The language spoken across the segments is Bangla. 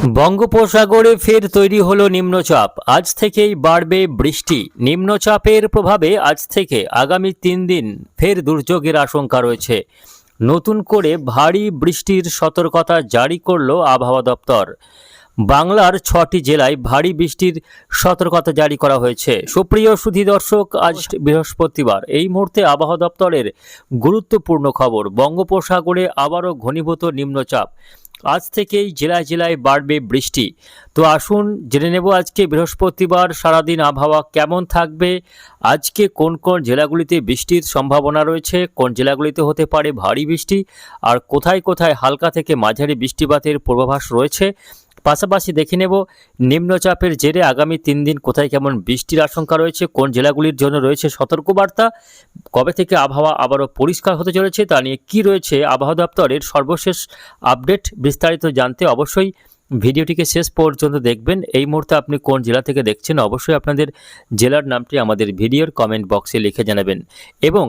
বঙ্গোপসাগরে ফের তৈরি হলো নিম্নচাপ। আজ থেকেই বাড়বে বৃষ্টি। নিম্নচাপের প্রভাবে আজ থেকে আগামী 3 দিন ফের দুর্যোগের আশঙ্কা রয়েছে। নতুন করে ভারী বৃষ্টির সতর্কতা জারি করল আবহাওয়া দপ্তর। বাংলার 6টি জেলায় ভারী বৃষ্টির সতর্কতা জারি করা হয়েছে। সুপ্রিয় সুধী দর্শক, আজ বৃহস্পতিবার। এই মুহূর্তে আবহাওয়া দপ্তরের গুরুত্বপূর্ণ খবর। বঙ্গোপসাগরে আবারও ঘনীভূত নিম্নচাপ। আজ থেকেই জেলায় জেলায় বাড়বে বৃষ্টি। তো আসুন জেনে নেব আজকে বৃহস্পতিবার সারাদিন আবহাওয়া কেমন থাকবে, আজকে কোন কোন জেলাগুলিতে বৃষ্টির সম্ভাবনা রয়েছে, কোন জেলাগুলিতে হতে পারে ভারী বৃষ্টি, আর কোথায় কোথায় হালকা থেকে মাঝারি বৃষ্টিপাতের পূর্বাভাস রয়েছে। পাশাপাশি দেখে নেব নিম্নচাপের জেরে আগামী 3 দিন কোথায় কেমন বৃষ্টির আশঙ্কা রয়েছে, কোন জেলাগুলির জন্য রয়েছে সতর্কবার্তা, কবে থেকে আবহাওয়া আবারও পরিষ্কার হতে চলেছে তা নিয়ে কী রয়েছে আবহাওয়া দপ্তরের সর্বশেষ আপডেট। বিস্তারিত জানতে অবশ্যই ভিডিওটিকে শেষ পর্যন্ত দেখবেন। এই মুহূর্তে আপনি কোন জেলা থেকে দেখছেন অবশ্যই আপনাদের জেলার নামটি আমাদের ভিডিওর কমেন্ট বক্সে লিখে জানাবেন। এবং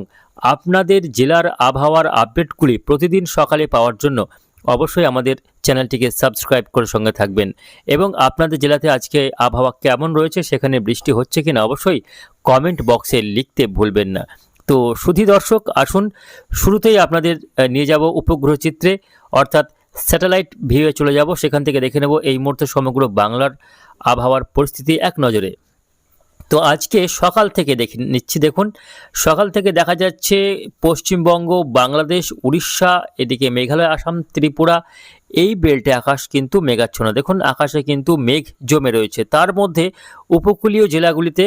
আপনাদের জেলার আবহাওয়ার আপডেটগুলি প্রতিদিন সকালে পাওয়ার জন্য অবশ্যই আমাদের চ্যানেলটিকে সাবস্ক্রাইব করে সঙ্গে থাকবেন। এবং আপনাদের জেলাতে আজকে আবহাওয়া কেমন রয়েছে, সেখানে বৃষ্টি হচ্ছে কিনা অবশ্যই কমেন্ট বক্সে লিখতে ভুলবেন না। তো সুধী দর্শক, আসুন শুরুতেই আপনাদের নিয়ে যাব উপগ্রহ চিত্রে, অর্থাৎ স্যাটেলাইট ভিউয়ে চলে যাব। সেখান থেকে দেখে নেব এই মুহূর্তে সমগ্র বাংলার আবহাওয়ার পরিস্থিতি এক নজরে। তো আজকে সকাল থেকে দেখে নিচ্ছি। দেখুন, সকাল থেকে দেখা যাচ্ছে পশ্চিমবঙ্গ, বাংলাদেশ, উড়িষ্যা, এদিকে মেঘালয়, আসাম, ত্রিপুরা, এই বেল্টে আকাশ কিন্তু মেঘাচ্ছন্ন। দেখুন আকাশে কিন্তু মেঘ জমে রয়েছে। তার মধ্যে উপকূলীয় জেলাগুলিতে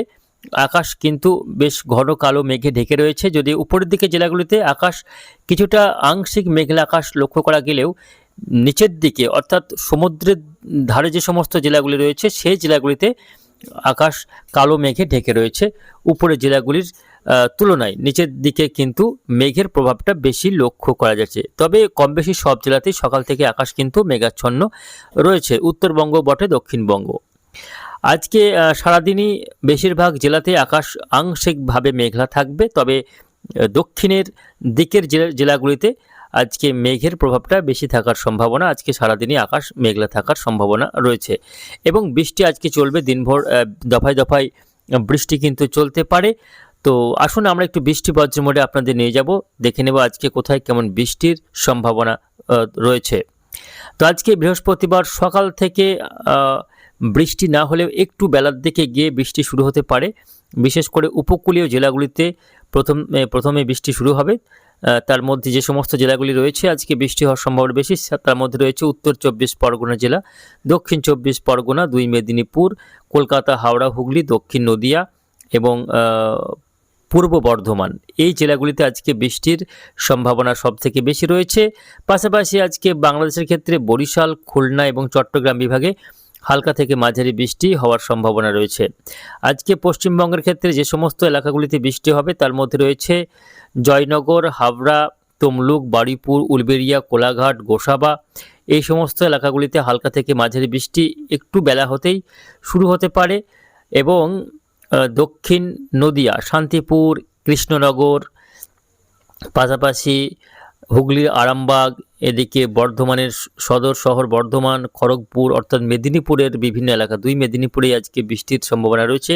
আকাশ কিন্তু বেশ ঘন কালো মেঘে ঢেকে রয়েছে। যদি উপরের দিকে জেলাগুলিতে আকাশ কিছুটা আংশিক মেঘলা আকাশ লক্ষ্য করা গেলেও নিচের দিকে অর্থাৎ সমুদ্রের ধারে যে সমস্ত জেলাগুলি রয়েছে সেই জেলাগুলিতে আকাশ কালো মেঘে ঢেকে রয়েছে। উপরের জেলাগুলির তুলনায় নিচের দিকে কিন্তু মেঘের প্রভাবটা বেশি লক্ষ্য করা যাচ্ছে। তবে কম বেশি সব জেলাতেই সকাল থেকে আকাশ কিন্তু মেঘাচ্ছন্ন রয়েছে, উত্তরবঙ্গ বটে দক্ষিণবঙ্গ। আজকে সারাদিনই বেশিরভাগ জেলাতে আকাশ আংশিকভাবে মেঘলা থাকবে। তবে দক্ষিণের দিকের জেলাগুলিতে আজকে মেঘের প্রভাবটা বেশি থাকার সম্ভাবনা। আজকে সারাদিনই আকাশ মেঘলা থাকার সম্ভাবনা রয়েছে এবং বৃষ্টি আজকে চলবে দিনভর। দফায় দফায় বৃষ্টি কিন্তু চলতে পারে। তো আসুন আমরা একটু বৃষ্টি বজ্র মোডে আপনাদের নিয়ে যাব, দেখে নেব আজকে কোথায় কেমন বৃষ্টির সম্ভাবনা রয়েছে। তো আজকে বৃহস্পতিবার সকাল থেকে বৃষ্টি না হলেও একটু বেলার দিকে গিয়ে বৃষ্টি শুরু হতে পারে। বিশেষ করে উপকূলীয় জেলাগুলিতে প্রথমে বৃষ্টি শুরু হবে। তার মধ্যে যে সমস্ত জেলাগুলি রয়েছে আজকে বৃষ্টি হওয়ার সম্ভাবনা বেশি, তার মধ্যে রয়েছে উত্তর 24 পরগনা জেলা, দক্ষিণ 24 পরগনা, 2 মেদিনীপুর, কলকাতা, হাওড়া, হুগলি, দক্ষিণ নদিয়া এবং পূর্ব বর্ধমান। এই জেলাগুলিতে আজকে বৃষ্টির সম্ভাবনা সবথেকে বেশি রয়েছে। পাশাপাশি আজকে বাংলাদেশের ক্ষেত্রে বরিশাল, খুলনা এবং চট্টগ্রাম বিভাগে হালকা থেকে মাঝারি বৃষ্টি হওয়ার সম্ভাবনা রয়েছে। আজকে পশ্চিমবঙ্গের ক্ষেত্রে যে সমস্ত এলাকাগুলিতে বৃষ্টি হবে তার মধ্যে রয়েছে জয়নগর, হাবড়া, তমলুক, বারুইপুর, উলবেড়িয়া, কোলাঘাট, গোসাবা। এই সমস্ত এলাকাগুলিতে হালকা থেকে মাঝারি বৃষ্টি একটু বেলা হতেই শুরু হতে পারে। এবং দক্ষিণ নদিয়া, শান্তিপুর, কৃষ্ণনগর, পাশাপাশি হুগলির আরামবাগ, এদিকে বর্ধমানের সদর শহর বর্ধমান, খড়গপুর অর্থাৎ মেদিনীপুরের বিভিন্ন এলাকা, 2 মেদিনীপুরে আজকে বৃষ্টির সম্ভাবনা রয়েছে।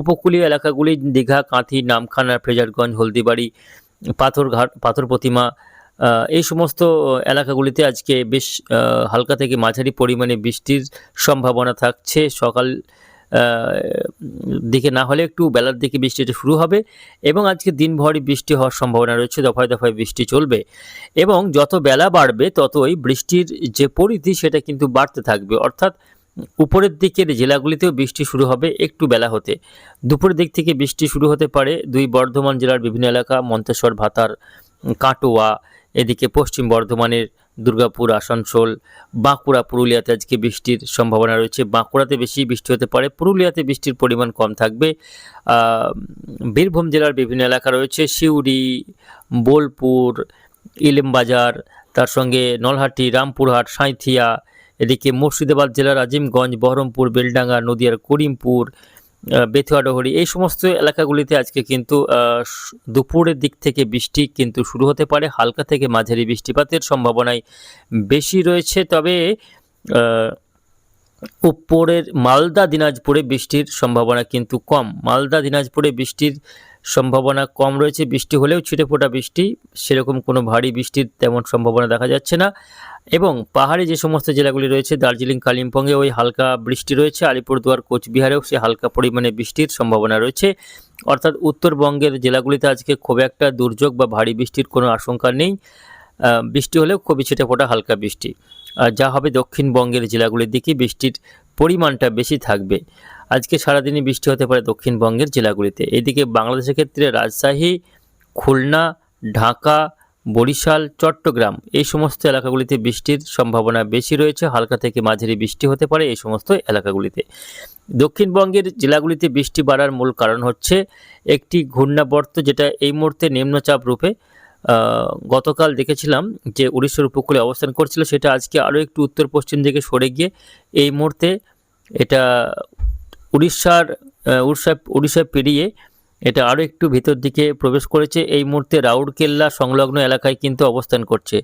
উপকূলীয় এলাকাগুলি দীঘা, কাঁথি, নামখানা, ফ্রেজারগঞ্জ, হলদিবাড়ি, পাথরঘাট, পাথর প্রতিমা, এই সমস্ত এলাকাগুলিতে আজকে বেশ হালকা থেকে মাঝারি পরিমাণে বৃষ্টির সম্ভাবনা থাকছে। সকাল দিকে না হলে একটু বেলার দিকে বৃষ্টিটা শুরু হবে এবং আজকে দিনভরই বৃষ্টি হওয়ার সম্ভাবনা রয়েছে। দফায় দফায় বৃষ্টি চলবে এবং যত বেলা বাড়বে ততই বৃষ্টির যে পরিধি সেটা কিন্তু বাড়তে থাকবে। অর্থাৎ উপরের দিকের জেলাগুলিতেও বৃষ্টি শুরু হবে একটু বেলা হতে। দুপুরের দিক থেকে বৃষ্টি শুরু হতে পারে 2 বর্ধমান জেলার বিভিন্ন এলাকা, মন্তেশ্বর, ভাতার, কাটোয়া, এদিকে পশ্চিম বর্ধমানের দুর্গাপুর, আসানসোল, বাঁকুড়া, পুরুলিয়াতে আজকে বৃষ্টির সম্ভাবনা রয়েছে। বাঁকুড়াতে বেশি বৃষ্টি হতে পারে, পুরুলিয়াতে বৃষ্টির পরিমাণ কম থাকবে। বীরভূম জেলার বিভিন্ন এলাকা রয়েছে, সিউড়ি, বোলপুর, ইলেমবাজার, তার সঙ্গে নলহাটি, রামপুরহাট, সাঁইথিয়া, এদিকে মুর্শিদাবাদ জেলার আজিমগঞ্জ, বহরমপুর, বেলডাঙ্গা, নদিয়ার করিমপুর, বেথুয়াডহরি, এই সমস্ত এলাকাগুলিতে আজকে কিন্তু দুপুরের দিক থেকে বৃষ্টি কিন্তু শুরু হতে পারে। হালকা থেকে মাঝারি বৃষ্টিপাতের সম্ভাবনাই বেশি রয়েছে। তবে উপরের মালদা দিনাজপুরে বৃষ্টির সম্ভাবনা কিন্তু কম। মালদা দিনাজপুরে বৃষ্টির সম্ভাবনা কম রয়েছে। বৃষ্টি হলেও ছিটেফোঁটা বৃষ্টি, সেরকম কোনো ভারী বৃষ্টির তেমন সম্ভাবনা দেখা যাচ্ছে না। এবং পাহাড়ি যে সমস্ত জেলাগুলি রয়েছে, দার্জিলিং, কালিম্পংয়ে ওই হালকা বৃষ্টি রয়েছে। আলিপুরদুয়ার, কোচবিহারেও সে হালকা পরিমাণে বৃষ্টির সম্ভাবনা রয়েছে। অর্থাৎ উত্তরবঙ্গের জেলাগুলিতে আজকে খুব একটা দুর্যোগ বা ভারী বৃষ্টির কোনো আশঙ্কা নেই। বৃষ্টি হলেও খুবই ছিটেফোঁটা হালকা বৃষ্টি। যা হবে দক্ষিণবঙ্গের জেলাগুলির দিকে বৃষ্টির পরিমাণটা বেশি থাকবে। আজকে সারাদিনই বৃষ্টি হতে পারে দক্ষিণবঙ্গের জেলাগুলিতে। এদিকে বাংলাদেশের ক্ষেত্রে রাজশাহী, খুলনা, ঢাকা, বরিশাল, চট্টগ্রাম এই সমস্ত এলাকাগুলিতে বৃষ্টির সম্ভাবনা বেশি রয়েছে। হালকা থেকে মাঝারি বৃষ্টি হতে পারে এই সমস্ত এলাকাগুলিতে। দক্ষিণবঙ্গের জেলাগুলিতে বৃষ্টি বাড়ার মূল কারণ হচ্ছে একটি ঘূর্ণাবর্ত, যেটা এই মুহূর্তে নিম্নচাপ রূপে গতকাল দেখেছিলাম যে উড়িষ্যার উপকূলে অবস্থান করছিল, সেটা আজকে আরও একটু উত্তর পশ্চিম দিকে সরে গিয়ে এই মুহূর্তে এটা উড়িষ্যা পেরিয়ে এটা আরও একটু ভিতর দিকে প্রবেশ করেছে। এই মুহূর্তে রাউরকেল্লা সংলগ্ন এলাকায় কিন্তু অবস্থান করছে।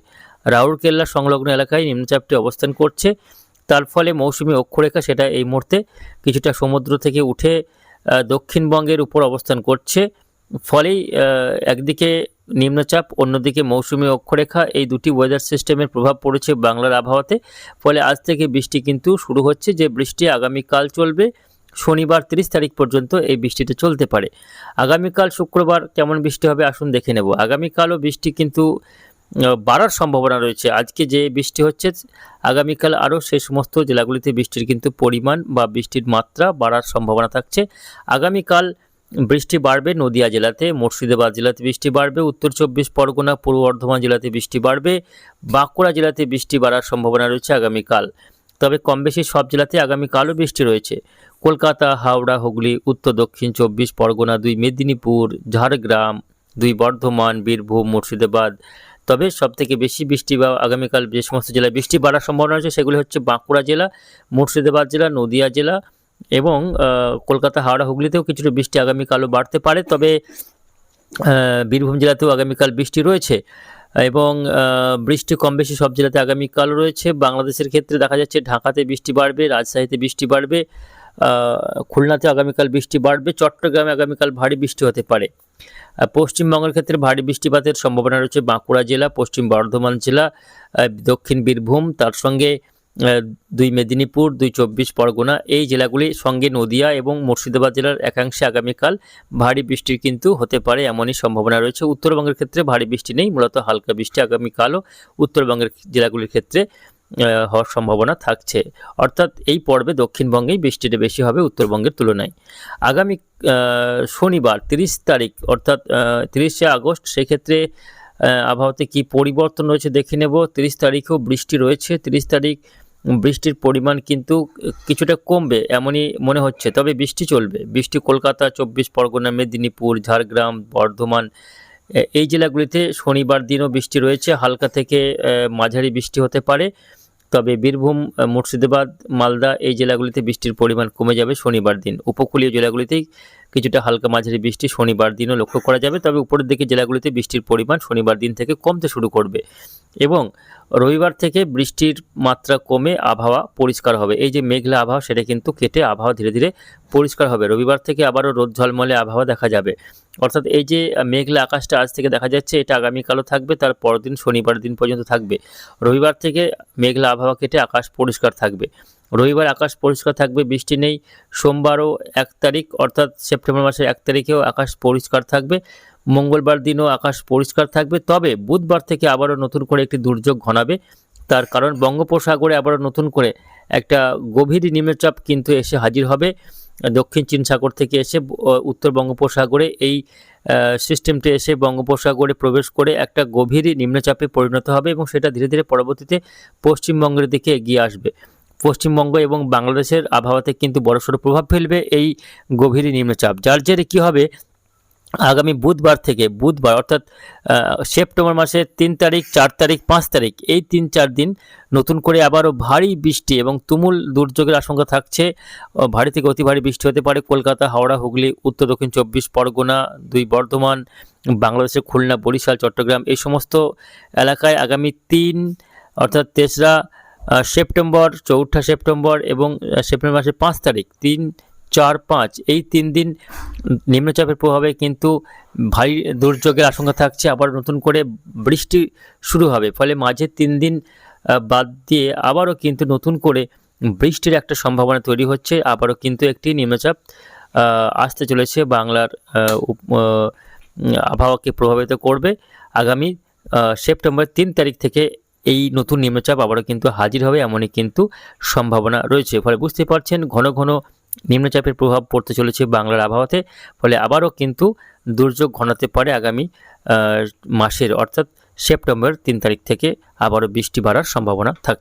রাউরকেল্লা সংলগ্ন এলাকায় নিম্নচাপটি অবস্থান করছে। তার ফলে মৌসুমি অক্ষরেখা সেটা এই মুহূর্তে কিছুটা সমুদ্র থেকে উঠে দক্ষিণবঙ্গের উপর অবস্থান করছে। ফলেই একদিকে নিম্নচাপ, অন্যদিকে মৌসুমি অক্ষরেখা, এই দুটি ওয়েদার সিস্টেমের প্রভাব পড়েছে বাংলার আবহাওয়াতে। ফলে আজ থেকে বৃষ্টি কিন্তু শুরু হচ্ছে, যে বৃষ্টি আগামীকাল চলবে। শনিবার 30 তারিখ পর্যন্ত এই বৃষ্টিটা চলতে পারে। আগামীকাল শুক্রবার কেমন বৃষ্টি হবে আসুন দেখে নেব। আগামীকালও বৃষ্টি কিন্তু বাড়ার সম্ভাবনা রয়েছে। আজকে যে বৃষ্টি হচ্ছে, আগামীকাল আরও সেই সমস্ত জেলাগুলিতে বৃষ্টির কিন্তু পরিমাণ বা বৃষ্টির মাত্রা বাড়ার সম্ভাবনা থাকছে। আগামীকাল বৃষ্টি বাড়বে নদিয়া জেলাতে, মুর্শিদাবাদ জেলাতে বৃষ্টি বাড়বে, উত্তর 24 পরগনা, পূর্ব বর্ধমান জেলাতে বৃষ্টি বাড়বে, বাঁকুড়া জেলাতে বৃষ্টি বাড়ার সম্ভাবনা রয়েছে আগামীকাল। তবে কম বেশি সব জেলাতে আগামীকালও বৃষ্টি রয়েছে। কলকাতা, হাওড়া, হুগলি, উত্তর দক্ষিণ 24 পরগনা, 2 মেদিনীপুর, ঝাড়গ্রাম, 2 বর্ধমান, বীরভূম, মুর্শিদাবাদ। তবে সবথেকে বেশি বৃষ্টি বা আগামীকাল যে সমস্ত জেলায় বৃষ্টি বাড়ার সম্ভাবনা রয়েছে সেগুলি হচ্ছে বাঁকুড়া জেলা, মুর্শিদাবাদ জেলা, নদিয়া জেলা এবং কলকাতা, হাওড়া, হুগলিতেও কিছুটা বৃষ্টি আগামীকালও বাড়তে পারে। তবে বীরভূম জেলাতেও আগামীকাল বৃষ্টি রয়েছে এবং বৃষ্টি কম বেশি সব জেলাতে আগামীকালও রয়েছে। বাংলাদেশের ক্ষেত্রে দেখা যাচ্ছে ঢাকাতে বৃষ্টি বাড়বে, রাজশাহীতে বৃষ্টি বাড়বে, খুলনাতে আগামীকাল বৃষ্টি বাড়বে, চট্টগ্রামে আগামীকাল ভারী বৃষ্টি হতে পারে। পশ্চিমবঙ্গের ক্ষেত্রে ভারী বৃষ্টিপাতের সম্ভাবনা রয়েছে বাঁকুড়া জেলা, পশ্চিম বর্ধমান জেলা, দক্ষিণ বীরভূম, তার সঙ্গে 2 মেদিনীপুর, 2 24 পরগনা, এই জেলাগুলির সঙ্গে নদিয়া এবং মুর্শিদাবাদ জেলার একাংশে আগামীকাল ভারী বৃষ্টির কিন্তু হতে পারে এমনই সম্ভাবনা রয়েছে। উত্তরবঙ্গের ক্ষেত্রে ভারী বৃষ্টি নেই, মূলত হালকা বৃষ্টি আগামীকালও উত্তরবঙ্গের জেলাগুলির ক্ষেত্রে হওয়ার সম্ভাবনা থাকছে। অর্থাৎ এই পর্বে দক্ষিণবঙ্গেই বৃষ্টিটা বেশি হবে উত্তরবঙ্গের তুলনায়। আগামী শনিবার 30 তারিখ অর্থাৎ 30শে আগস্ট, সেক্ষেত্রে আবহাওয়াতে কি পরিবর্তন রয়েছে দেখে নেব। 30 তারিখেও বৃষ্টি রয়েছে। 30 তারিখ বৃষ্টির পরিমাণ কিন্তু কিছুটা কমবে এমনই মনে হচ্ছে, তবে বৃষ্টি চলবে। বৃষ্টি কলকাতা, 24 পরগনা, মেদিনীপুর, ঝাড়গ্রাম, বর্ধমান এই জেলাগুলিতে শনিবার দিনও বৃষ্টি রয়েছে। হালকা থেকে মাঝারি বৃষ্টি হতে পারে। তবে বীরভূম, মুর্শিদাবাদ, মালদা এই জেলাগুলিতে বৃষ্টির পরিমাণ কমে যাবে শনিবার দিন। উপকূলীয় জেলাগুলিতেই কিছুটা হালকা মাঝারি বৃষ্টি শনিবার দিনও লক্ষ্য করা যাবে। তবে উপরের দিকে জেলাগুলিতে বৃষ্টির পরিমাণ শনিবার দিন থেকে কমতে শুরু করবে এবং রবিবার থেকে বৃষ্টির মাত্রা কমে আবহাওয়া পরিষ্কার হবে। এই যে মেঘলা আবহাওয়া সেটা কিন্তু কেটে আবহাওয়া ধীরে ধীরে পরিষ্কার হবে। রবিবার থেকে আবারও রোদ ঝলমলে আবহাওয়া দেখা যাবে। অর্থাৎ এই যে মেঘলা আকাশটা আজ থেকে দেখা যাচ্ছে, এটা আগামীকালও থাকবে, তার পরের দিন শনিবার দিন পর্যন্ত থাকবে। রবিবার থেকে মেঘলা আবহাওয়া কেটে আকাশ পরিষ্কার থাকবে। রবিবার আকাশ পরিষ্কার থাকবে, বৃষ্টি নেই। সোমবারও 1 তারিখ অর্থাৎ সেপ্টেম্বর মাসের 1 তারিখেও আকাশ পরিষ্কার থাকবে। মঙ্গলবার দিনও আকাশ পরিষ্কার থাকবে। তবে বুধবার থেকে আবারও নতুন করে একটি দুর্যোগ ঘনাবে। তার কারণ বঙ্গোপসাগরে আবারও নতুন করে একটা গভীর নিম্নচাপ কিন্তু এসে হাজির হবে। দক্ষিণ চীন সাগর থেকে এসে উত্তর বঙ্গোপসাগরে এই সিস্টেমটি এসে বঙ্গোপসাগরে প্রবেশ করে একটা গভীর নিম্নচাপে পরিণত হবে এবং সেটা ধীরে ধীরে পরবর্তীতে পশ্চিমবঙ্গের দিকে এগিয়ে আসবে। পশ্চিমবঙ্গ এবং বাংলাদেশের আবহাওয়াতে কিন্তু বড়সড় প্রভাব ফেলবে এই গভীর নিম্নচাপ, যার জেরে কী হবে, আগামী বুধবার অর্থাৎ সেপ্টেম্বর মাসের 3 তারিখ, 4 তারিখ, 5 তারিখ এই 3-4 দিন নতুন করে আবারও ভারী বৃষ্টি এবং তুমুল দুর্যোগের আশঙ্কা থাকছে। ভারী থেকে অতি ভারী বৃষ্টি হতে পারে কলকাতা, হাওড়া, হুগলি, উত্তর দক্ষিণ 24 পরগনা, 2 বর্ধমান, বাংলাদেশের খুলনা, বরিশাল, চট্টগ্রাম এই সমস্ত এলাকায় আগামী 3 অর্থাৎ 3রা সেপ্টেম্বর, 4 সেপ্টেম্বর এবং সেপ্টেম্বর মাসের 5 তারিখ, 3, 4, 5 এই 3 দিন নিম্নচাপের প্রভাবে কিন্তু ভারী দুর্যোগের আশঙ্কা থাকছে। আবার নতুন করে বৃষ্টি শুরু হবে, ফলে মাঝে 3 দিন বাদ দিয়ে আবারও কিন্তু নতুন করে বৃষ্টির একটা সম্ভাবনা তৈরি হচ্ছে। আবারও কিন্তু একটি নিম্নচাপ আসতে চলেছে, বাংলার আবহাওয়াকে প্রভাবিত করবে। আগামী সেপ্টেম্বর 3 তারিখ থেকে এই নতুন নিম্নচাপ আবারও কিন্তু হাজির হবে, এমনই কিন্তু সম্ভাবনা রয়েছে। ফলে বুঝতে পারছেন ঘন ঘন নিম্নচাপের প্রভাব পড়তে চলেছে বাংলার আবহাওয়াতে, ফলে আবারও কিন্তু দুর্যোগ ঘনাতে পারে আগামী মাসের, অর্থাৎ সেপ্টেম্বর 3 তারিখ থেকে আবারও বৃষ্টি বাড়ার সম্ভাবনা থাকছে।